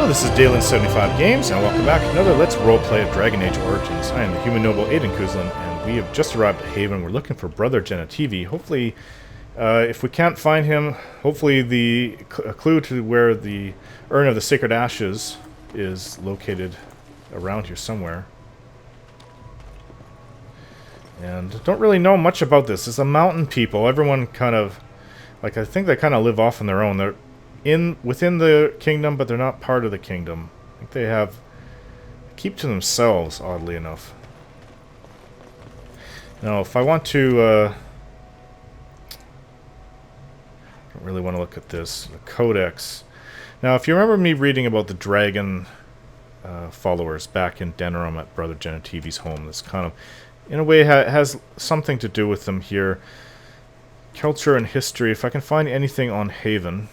Hello, this is Dalen75 Games, and welcome back to another Let's Roleplay of Dragon Age Origins. I am the human noble Aiden Kuzlin, and we have just arrived at Haven. We're looking for Brother Genitivi. Hopefully, if we can't find him, hopefully a clue to where the Urn of the Sacred Ashes is located around here somewhere. And don't really know much about this. It's a mountain people. Everyone kind of, like, I think they kind of live off on their own. They're within the kingdom, but they're not part of the kingdom. I think they keep to themselves, oddly enough. Now, if I want to, I don't really want to look at this. The Codex. Now, if you remember me reading about the dragon followers back in Denerim at Brother Genitivi's home, this kind of, in a way, has something to do with them here. Culture and history. If I can find anything on Haven.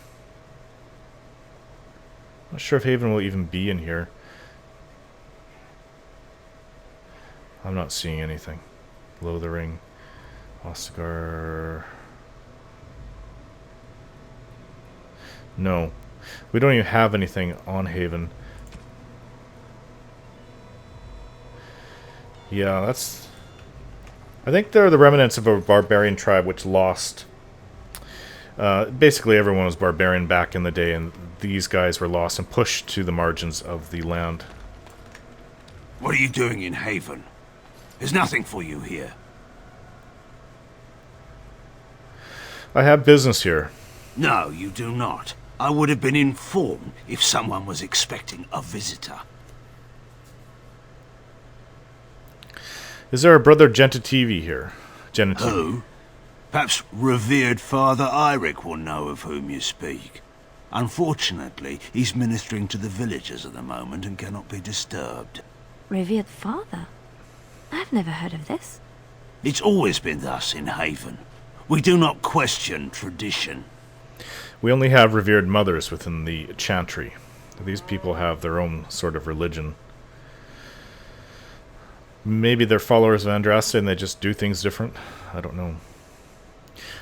Not sure if Haven will even be in here. I'm not seeing anything. Below the ring. Ostagar. No. We don't even have anything on Haven. Yeah, that's... I think they're the remnants of a barbarian tribe which lost... basically everyone was barbarian back in the day, and these guys were lost and pushed to the margins of the land. What are you doing in Haven? There's nothing for you here. I have business here. No, you do not. I would have been informed if someone was expecting a visitor. Is there a Brother Genitivi here? Genitivi. Who? Perhaps revered Father Eirik will know of whom you speak. Unfortunately, he's ministering to the villagers at the moment and cannot be disturbed. Revered father? I've never heard of this. It's always been thus in Haven. We do not question tradition. We only have revered mothers within the chantry. These people have their own sort of religion. Maybe they're followers of Andraste and they just do things different. I don't know.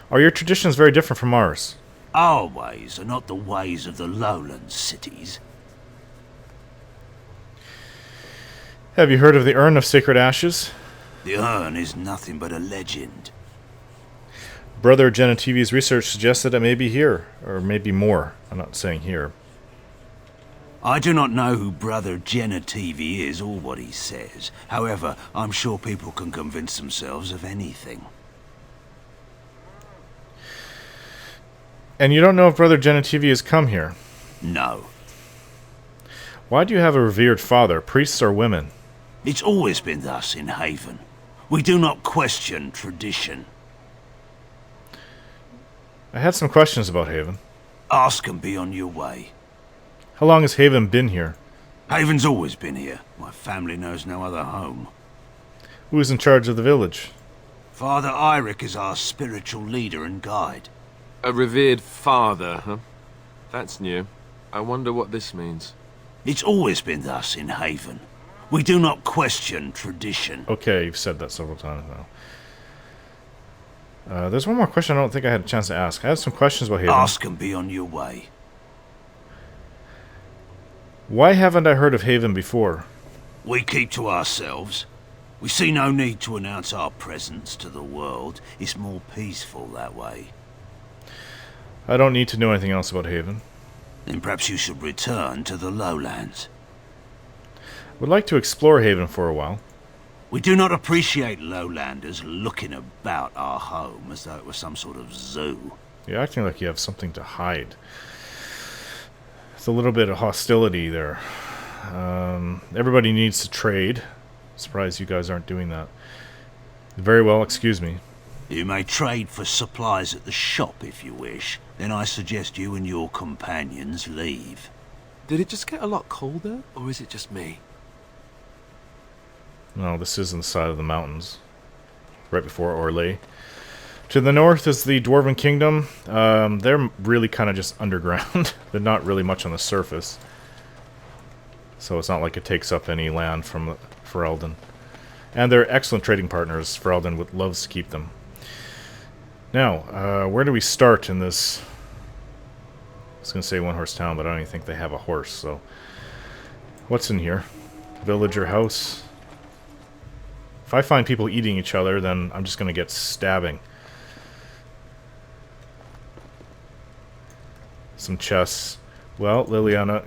Are your traditions very different from ours? Our ways are not the ways of the lowland cities. Have you heard of the Urn of Sacred Ashes? The urn is nothing but a legend. Brother Genitivi's research suggests that it may be here, or maybe more. I'm not saying here. I do not know who Brother Genitivi is or what he says. However, I'm sure people can convince themselves of anything. And you don't know if Brother Genitivi has come here? No. Why do you have a revered father, priests or women? It's always been thus in Haven. We do not question tradition. I had some questions about Haven. Ask and be on your way. How long has Haven been here? Haven's always been here. My family knows no other home. Who is in charge of the village? Father Eirik is our spiritual leader and guide. A revered father, huh? That's new. I wonder what this means. It's always been thus in Haven. We do not question tradition. Okay, you've said that several times now. There's one more question I don't think I had a chance to ask. I had some questions about Haven. Ask and be on your way. Why haven't I heard of Haven before? We keep to ourselves. We see no need to announce our presence to the world. It's more peaceful that way. I don't need to know anything else about Haven. Then perhaps you should return to the lowlands. Would like to explore Haven for a while. We do not appreciate lowlanders looking about our home as though it was some sort of zoo. You're acting like you have something to hide. It's a little bit of hostility there. Everybody needs to trade. Surprised you guys aren't doing that. Very well, excuse me. You may trade for supplies at the shop if you wish. Then I suggest you and your companions leave. Did it just get a lot colder, or is it just me? No, this is inside of the mountains. Right before Orlais. To the north is the Dwarven Kingdom. They're really kind of just underground. They're not really much on the surface. So it's not like it takes up any land from Ferelden. And they're excellent trading partners. Ferelden loves to keep them. Now, where do we start in this? I was going to say one-horse town, but I don't even think they have a horse, so... What's in here? Villager house. If I find people eating each other, then I'm just gonna get stabbing. Some chests. Well, Liliana,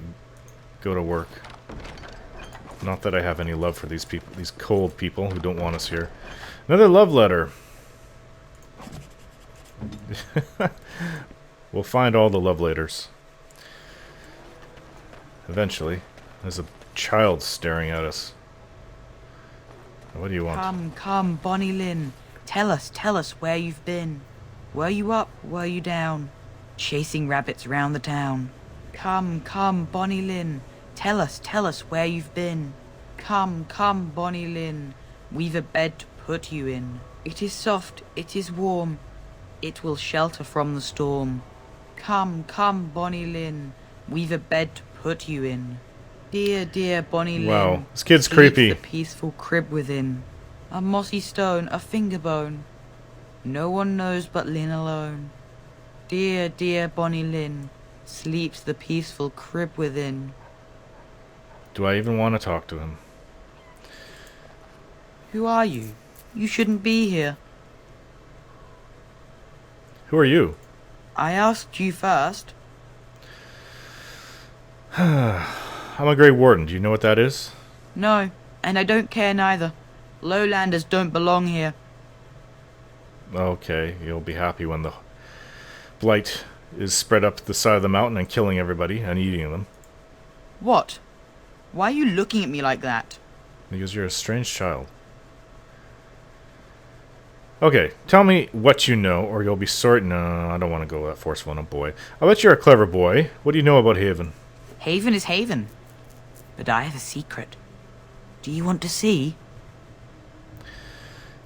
go to work. Not that I have any love for these people, these cold people who don't want us here. Another love letter. We'll find all the love letters. Eventually. There's a child staring at us. What do you want? Come, come, Bonnie Lynn. Tell us where you've been. Were you up, were you down? Chasing rabbits round the town. Come, come, Bonnie Lynn. Tell us where you've been. Come, come, Bonnie Lynn. We've a bed to put you in. It is soft, it is warm. It will shelter from the storm. Come, come, Bonnie Lynn. We've a bed to put you in. Dear, dear Bonnie Lynn. Wow, this kid's sleeps creepy. the peaceful crib within. A mossy stone, a finger bone. No one knows but Lynn alone. Dear, dear Bonnie Lynn. Sleeps the peaceful crib within. Do I even want to talk to him? Who are you? You shouldn't be here. Who are you? I asked you first. I'm a Grey Warden. Do you know what that is? No, and I don't care neither. Lowlanders don't belong here. Okay, you'll be happy when the blight is spread up the side of the mountain and killing everybody and eating them. What? Why are you looking at me like that? Because you're a strange child. Okay, tell me what you know, or you'll be sorry. No, I don't want to go that forceful on a boy. I bet you're a clever boy. What do you know about Haven? Haven is Haven. But I have a secret. Do you want to see?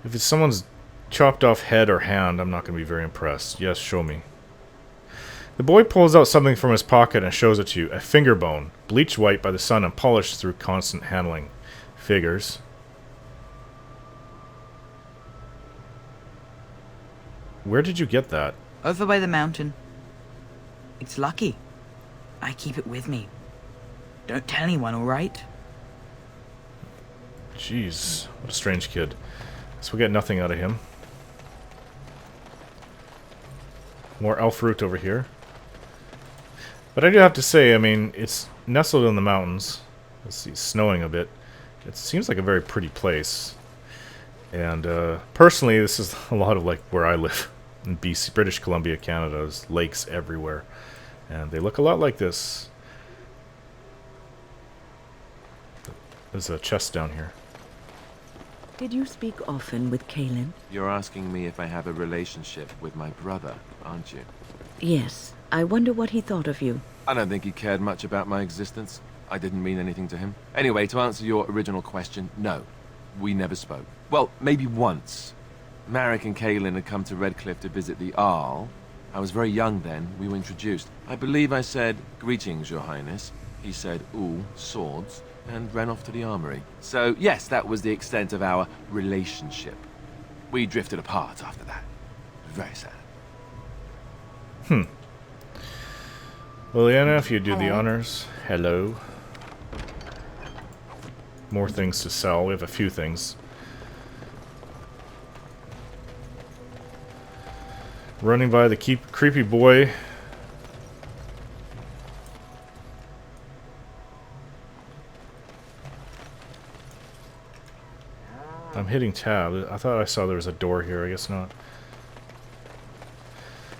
If it's someone's chopped off head or hand, I'm not going to be very impressed. Yes, show me. The boy pulls out something from his pocket and shows it to you. A finger bone, bleached white by the sun and polished through constant handling. Figures. Where did you get that? Over by the mountain. It's lucky. I keep it with me. Don't tell anyone, alright? Jeez, what a strange kid. So we get nothing out of him. More elf fruit over here. But I do have to say, I mean, it's nestled in the mountains. Let's see, it's snowing a bit. It seems like a very pretty place. And personally, this is a lot of like where I live in BC, British Columbia, Canada. There's lakes everywhere. And they look a lot like this. There's a chest down here. Did you speak often with Kaelin? You're asking me if I have a relationship with my brother, aren't you? Yes. I wonder what he thought of you. I don't think he cared much about my existence. I didn't mean anything to him. Anyway, to answer your original question, no. We never spoke. Well, maybe once. Marek and Kaelin had come to Redcliffe to visit the Arl. I was very young then. We were introduced. I believe I said, "Greetings, Your Highness." He said, "Ooh, swords," and ran off to the armory. So, yes, that was the extent of our relationship. We drifted apart after that. It was very sad. Liliana, if you do the honors. Hello. More things to sell. We have a few things. Running by the creepy boy. I'm hitting tab. I thought I saw there was a door here. I guess not.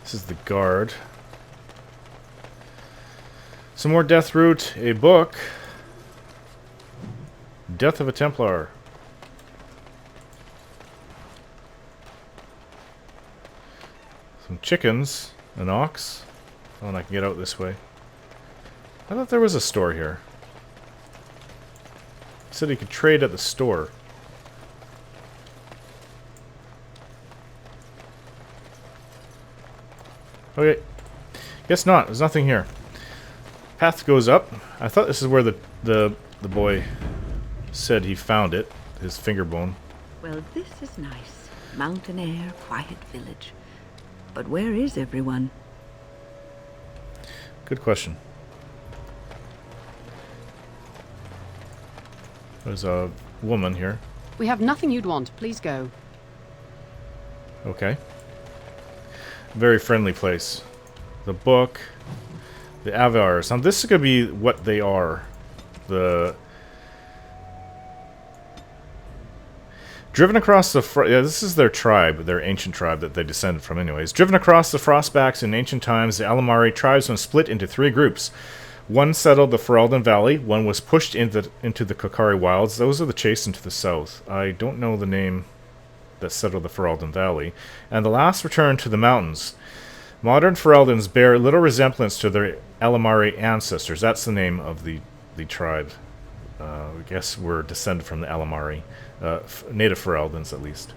This is the guard. Some more death root. A book. Death of a Templar. Some chickens. An ox. Oh, and I can get out this way. I thought there was a store here. He said he could trade at the store. Okay. Guess not. There's nothing here. Path goes up. I thought this is where the boy said he found it. His finger bone. Well, this is nice. Mountain air, quiet village. But where is everyone? Good question. There's a woman here. We have nothing you'd want. Please go. Okay. Very friendly place. The book. The Avars. Now this is going to be what they are. The... Driven across the... Yeah, this is their tribe, their ancient tribe that they descended from anyways. Driven across the Frostbacks in ancient times, the Alamari tribes were split into 3 groups. One settled the Ferelden Valley, one was pushed into the Kokari Wilds. Those are the Chastened to the south. I don't know the name that settled the Ferelden Valley. And the last returned to the mountains. Modern Fereldans bear little resemblance to their Alamari ancestors. That's the name of the tribe. I guess we're descended from the Alamari. Native Fereldans, at least.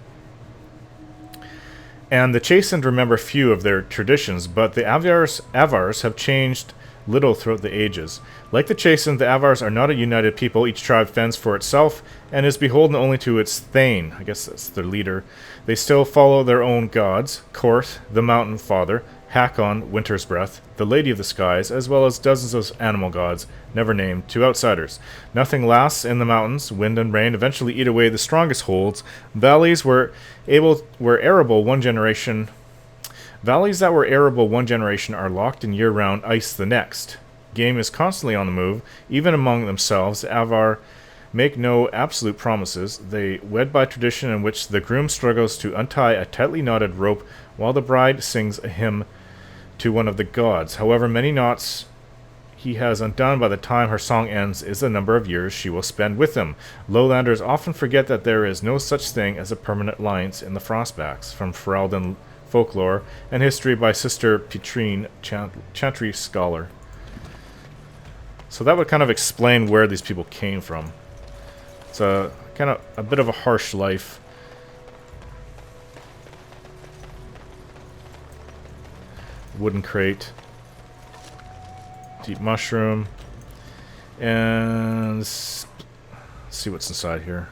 And the Chastened remember few of their traditions, but the Avars have changed little throughout the ages. Like the Chastened, the Avars are not a united people. Each tribe fends for itself and is beholden only to its Thane. I guess that's their leader. They still follow their own gods, Korth, the Mountain Father, Hakon, Winter's Breath, the Lady of the Skies, as well as dozens of animal gods, never named, to outsiders. Nothing lasts in the mountains. Wind and rain eventually eat away the strongest holds. Valleys were arable one generation. Valleys that were arable one generation are locked in year-round ice the next. Game is constantly on the move, even among themselves. The Avar make no absolute promises. They wed by tradition in which the groom struggles to untie a tightly knotted rope while the bride sings a hymn to one of the gods. However many knots he has undone by the time her song ends is the number of years she will spend with him. Lowlanders often forget that there is no such thing as a permanent alliance in the Frostbacks. From Ferelden Folklore and History by Sister Petrine, Chantry Scholar. So that would kind of explain where these people came from. It's a kind of a bit of a harsh life. Wooden crate. Deep mushroom. And let's see what's inside here.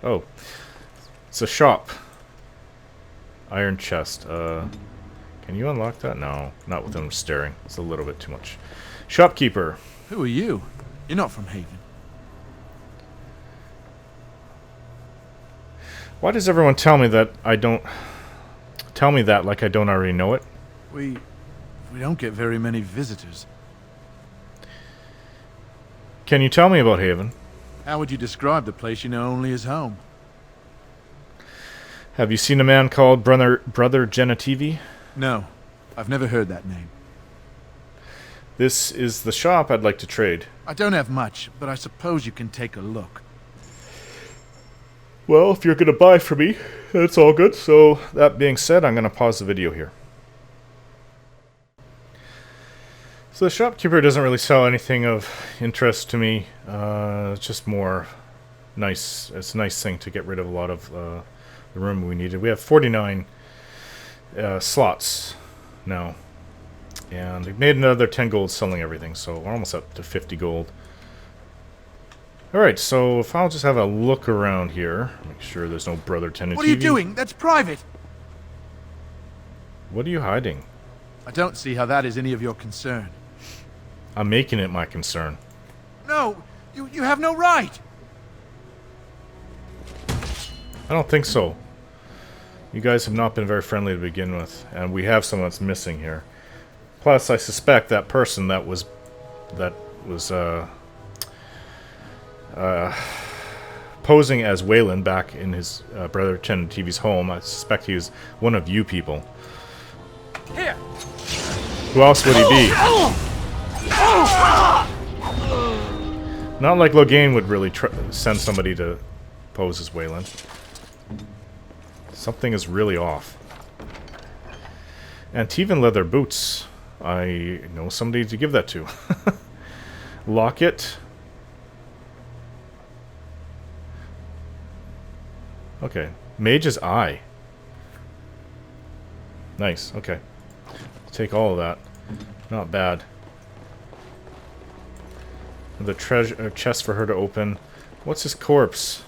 Oh. It's a shop. Iron chest. Can you unlock that? No, not with them staring. It's a little bit too much. Shopkeeper. Who are you? You're not from Haven. Why does everyone tell me that I don't... Tell me that like I don't already know it? We don't get very many visitors. Can you tell me about Haven? How would you describe the place you know only as home? Have you seen a man called Brother Genitivi? No, I've never heard that name. This is the shop I'd like to trade. I don't have much, but I suppose you can take a look. Well, if you're going to buy for me, that's all good. So, that being said, I'm going to pause the video here. So the shopkeeper doesn't really sell anything of interest to me. It's just more nice. It's a nice thing to get rid of a lot of the room we needed. We have 49 slots now. And we've made another 10 gold selling everything, so we're almost up to 50 gold. Alright, so if I'll just have a look around here, make sure there's no Brother Genitivi. What are you doing? That's private! What are you hiding? I don't see how that is any of your concern. I'm making it my concern. No! You have no right! I don't think so. You guys have not been very friendly to begin with, and we have someone that's missing here. Plus, I suspect that person that was posing as Waylon back in his Brother Genitivi's home. I suspect he was one of you people. Here. Who else would he be? Not like Logain would really send somebody to pose as Waylon. Something is really off. Antivan leather boots. I know somebody to give that to. Locket. Okay. Mage's Eye. Nice. Okay. Take all of that. Not bad. The treasure chest for her to open. What's his corpse?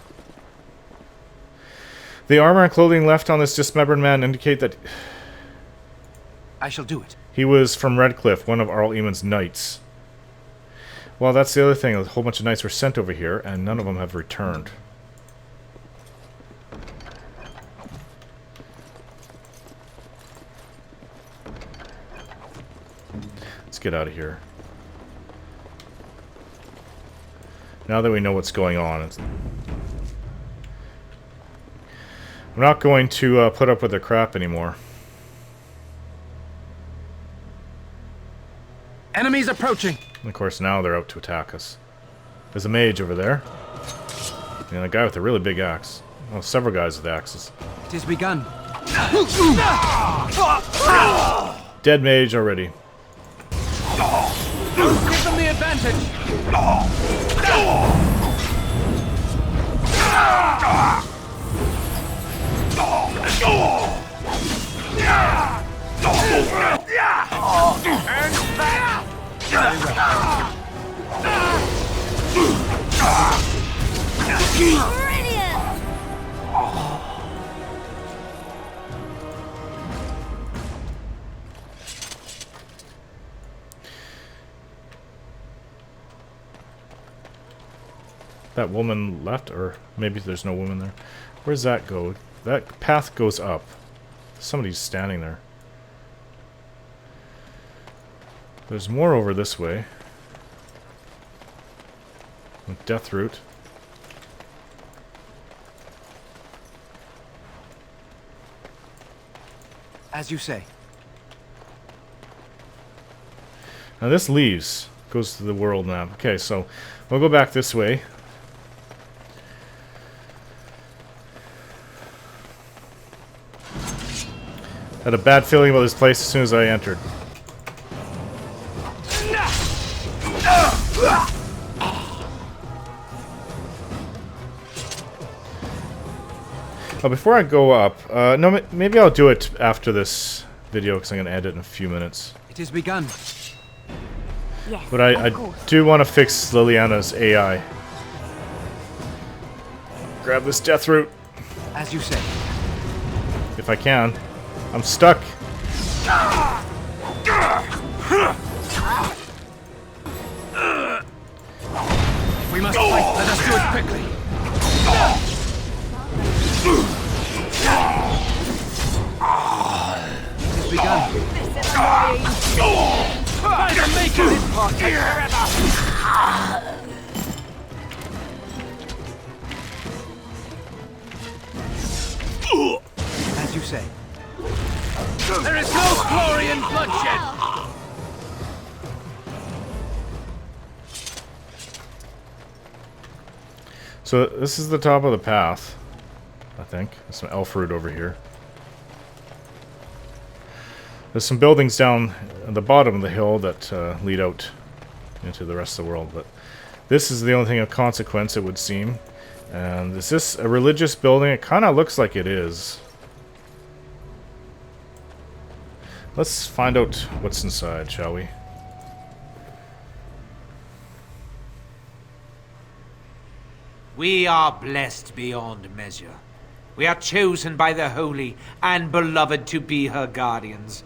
The armor and clothing left on this dismembered man indicate that I shall do it. he was from Redcliffe, one of Arl Eamon's knights. Well, that's the other thing. A whole bunch of knights were sent over here, and none of them have returned. Let's get out of here. Now that we know what's going on, I'm not going to put up with their crap anymore. Enemies approaching! And of course, now they're out to attack us. There's a mage over there. And a guy with a really big axe. Well, several guys with axes. It has begun. Dead mage already. Give them the advantage! That woman left, or maybe there's no woman there. Where's that go? That path goes up. Somebody's standing there. There's more over this way. Death route. As you say. Now this leaves. Goes to the world map. Okay, so we'll go back this way. Had a bad feeling about this place as soon as I entered. Oh, before I go up, no, maybe I'll do it after this video because I'm going to end it in a few minutes. It has begun. Yes, But I do want to fix Liliana's AI. Grab this death root As you say. if I can. I'm stuck. We must fight. Let us do it quickly. It has begun. Try to make it this party. As you say. There is no glory in bloodshed! So this is the top of the path, I think. There's some elf fruit over here. There's some buildings down at the bottom of the hill that lead out into the rest of the world, but this is the only thing of consequence, it would seem. And is this a religious building? It kind of looks like it is. Let's find out what's inside, shall we? We are blessed beyond measure. We are chosen by the holy and beloved to be her guardians.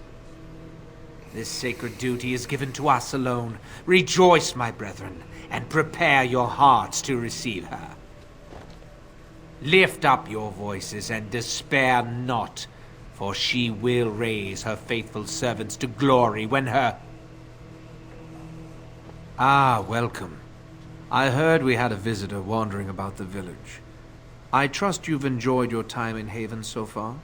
This sacred duty is given to us alone. Rejoice, my brethren, and prepare your hearts to receive her. Lift up your voices and despair not, for she will raise her faithful servants to glory when her... Ah, welcome. I heard we had a visitor wandering about the village. I trust you've enjoyed your time in Haven so far?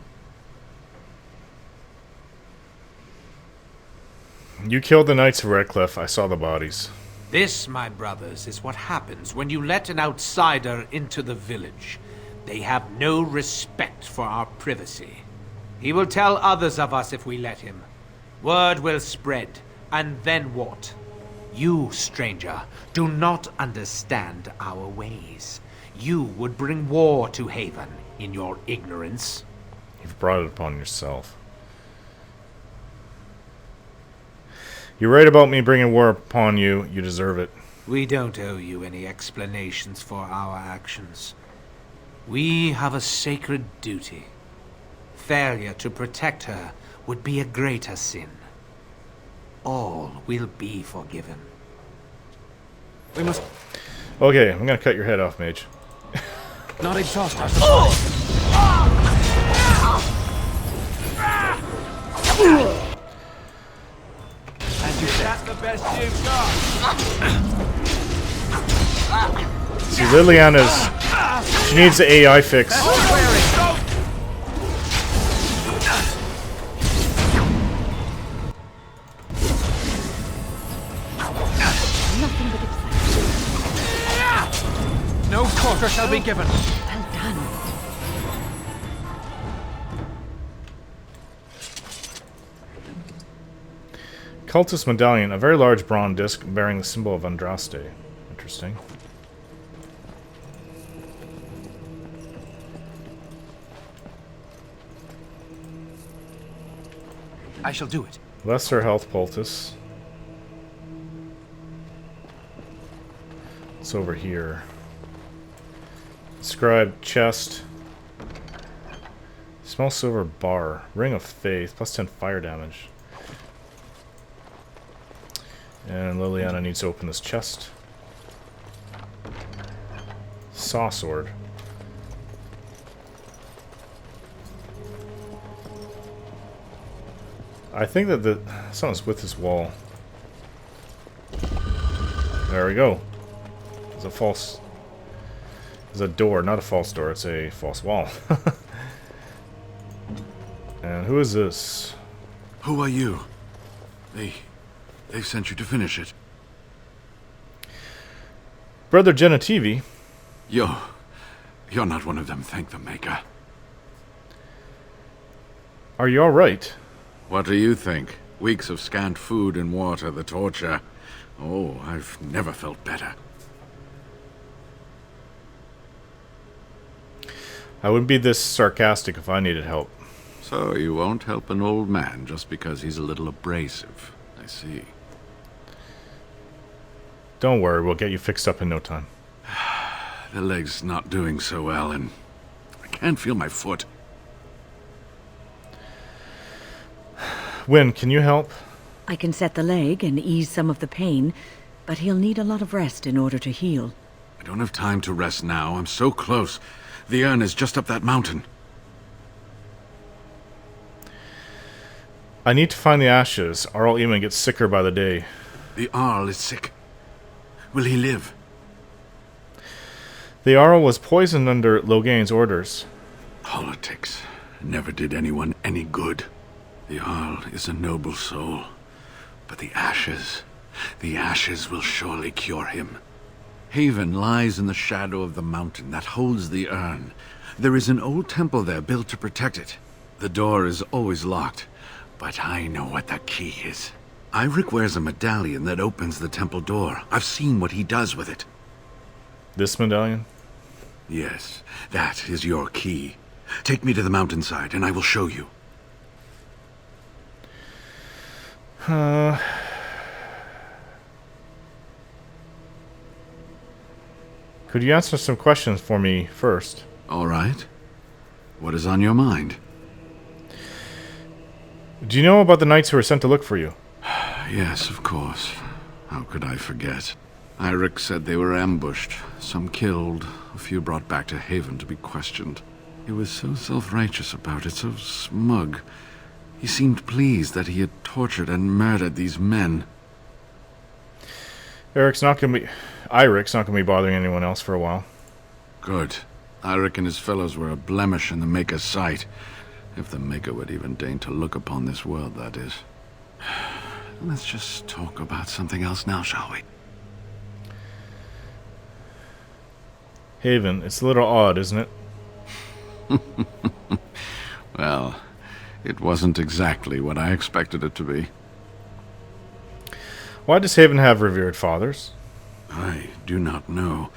You killed the Knights of Redcliffe. I saw the bodies. This, my brothers, is what happens when you let an outsider into the village. They have no respect for our privacy. He will tell others of us if we let him. Word will spread, and then what? You, stranger, do not understand our ways. You would bring war to Haven in your ignorance. You've brought it upon yourself. You're right about me bringing war upon you. You deserve it. We don't owe you any explanations for our actions. We have a sacred duty. Failure to protect her would be a greater sin. All will be forgiven. We must Okay, I'm gonna cut your head off, mage. not exhaust our supplies. As you say. That's the best you've got. See, Liliana's... She needs the AI fix. Nothing but excitement. No quarter shall be given. Well done. Cultist medallion, a very large bronze disc bearing the symbol of Andraste. Interesting. I shall do it. Lesser health poultice. It's over here. Scribe chest. Small silver bar. Ring of faith. Plus 10 fire damage. And Liliana needs to open this chest. Saw sword. I think that something's with this wall. There we go. There's a false... There's a door, not a false door, it's a false wall. And who is this? Who are you? They sent you to finish it. Brother Genitivi. You're not one of them, thank the Maker. Are you alright? What do you think? Weeks of scant food and water, the torture. Oh, I've never felt better. I wouldn't be this sarcastic if I needed help. So you won't help an old man just because he's a little abrasive. I see. Don't worry, we'll get you fixed up in no time. The leg's not doing so well, and I can't feel my foot. Wynn, can you help? I can set the leg and ease some of the pain, but he'll need a lot of rest in order to heal. I don't have time to rest now. I'm so close. The urn is just up that mountain. I need to find the ashes. Arl Eamon gets sicker by the day. The Arl is sick. Will he live? The Arl was poisoned under Logain's orders. Politics never did anyone any good. The Arl is a noble soul, but the ashes will surely cure him. Haven lies in the shadow of the mountain that holds the urn. There is an old temple there built to protect it. The door is always locked, but I know what the key is. Eirik wears a medallion that opens the temple door. I've seen what he does with it. This medallion? Yes, that is your key. Take me to the mountainside and I will show you. Could you answer some questions for me first? All right. What is on your mind? Do you know about the knights who were sent to look for you? Yes, of course. How could I forget? Eirik said they were ambushed, some killed, a few brought back to Haven to be questioned. He was so self-righteous about it, so smug. He seemed pleased that he had tortured and murdered these men. Eirek's not gonna be bothering anyone else for a while. Good. Eirik and his fellows were a blemish in the Maker's sight. If the Maker would even deign to look upon this world, that is. Let's just talk about something else now, shall we? Haven, it's a little odd, isn't it? Well, it wasn't exactly what I expected it to be. Why does Haven have revered fathers? I do not know.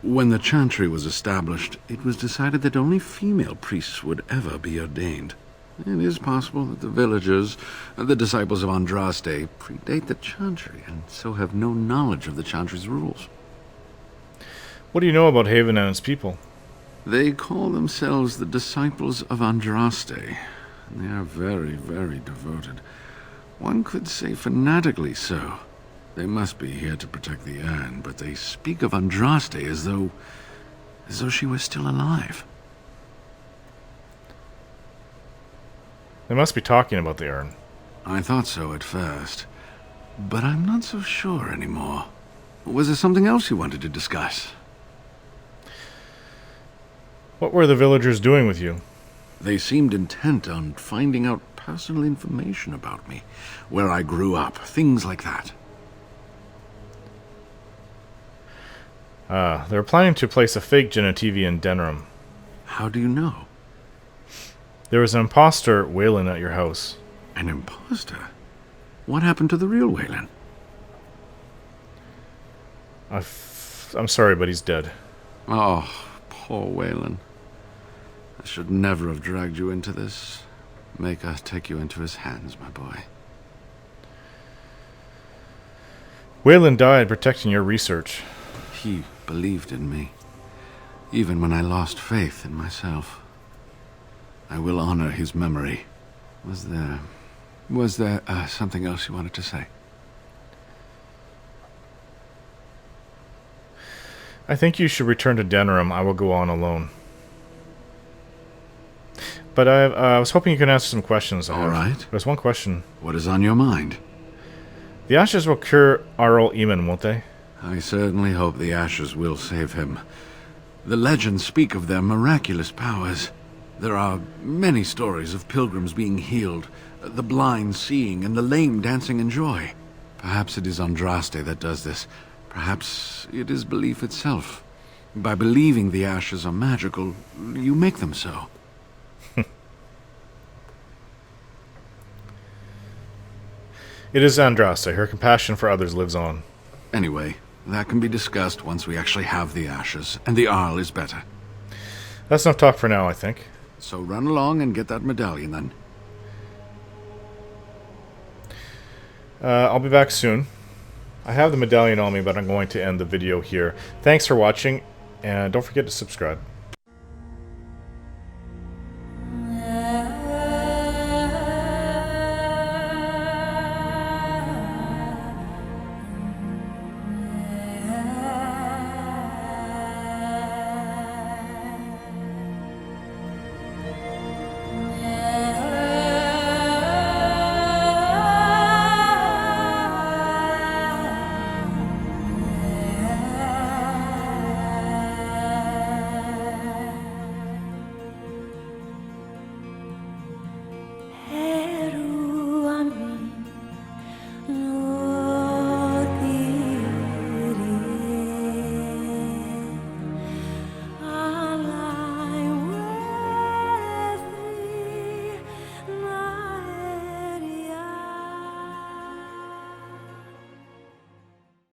When the Chantry was established, it was decided that only female priests would ever be ordained. It is possible that the villagers, the disciples of Andraste, predate the Chantry, and so have no knowledge of the Chantry's rules. What do you know about Haven and its people? They call themselves the disciples of Andraste, and they are very, very devoted. One could say fanatically so. They must be here to protect the urn, but they speak of Andraste as though she was still alive. They must be talking about the urn. I thought so at first, but I'm not so sure anymore. Was there something else you wanted to discuss? What were the villagers doing with you? They seemed intent on finding out personal information about me, where I grew up, things like that. They were planning to place a fake Genitivi in Denram. How do you know? There was an imposter, Waylon, at your house. An imposter? What happened to the real Waylon? I'm sorry, but he's dead. Oh, poor Waylon. I should never have dragged you into this. Maker take you into his hands, my boy. Waylon died protecting your research. He believed in me, even when I lost faith in myself. I will honor his memory. Was there something else you wanted to say? I think you should return to Denram. I will go on alone. But I was hoping you could answer some questions. All right. There's one question. What is on your mind? The ashes will cure Arl Eamon, won't they? I certainly hope the ashes will save him. The legends speak of their miraculous powers. There are many stories of pilgrims being healed, the blind seeing, and the lame dancing in joy. Perhaps it is Andraste that does this. Perhaps it is belief itself. By believing the ashes are magical, you make them so. It is Andraste. Her compassion for others lives on. Anyway, that can be discussed once we actually have the ashes, and the Arl is better. That's enough talk for now, I think. So run along and get that medallion, then. I'll be back soon. I have the medallion on me, but I'm going to end the video here. Thanks for watching, and don't forget to subscribe.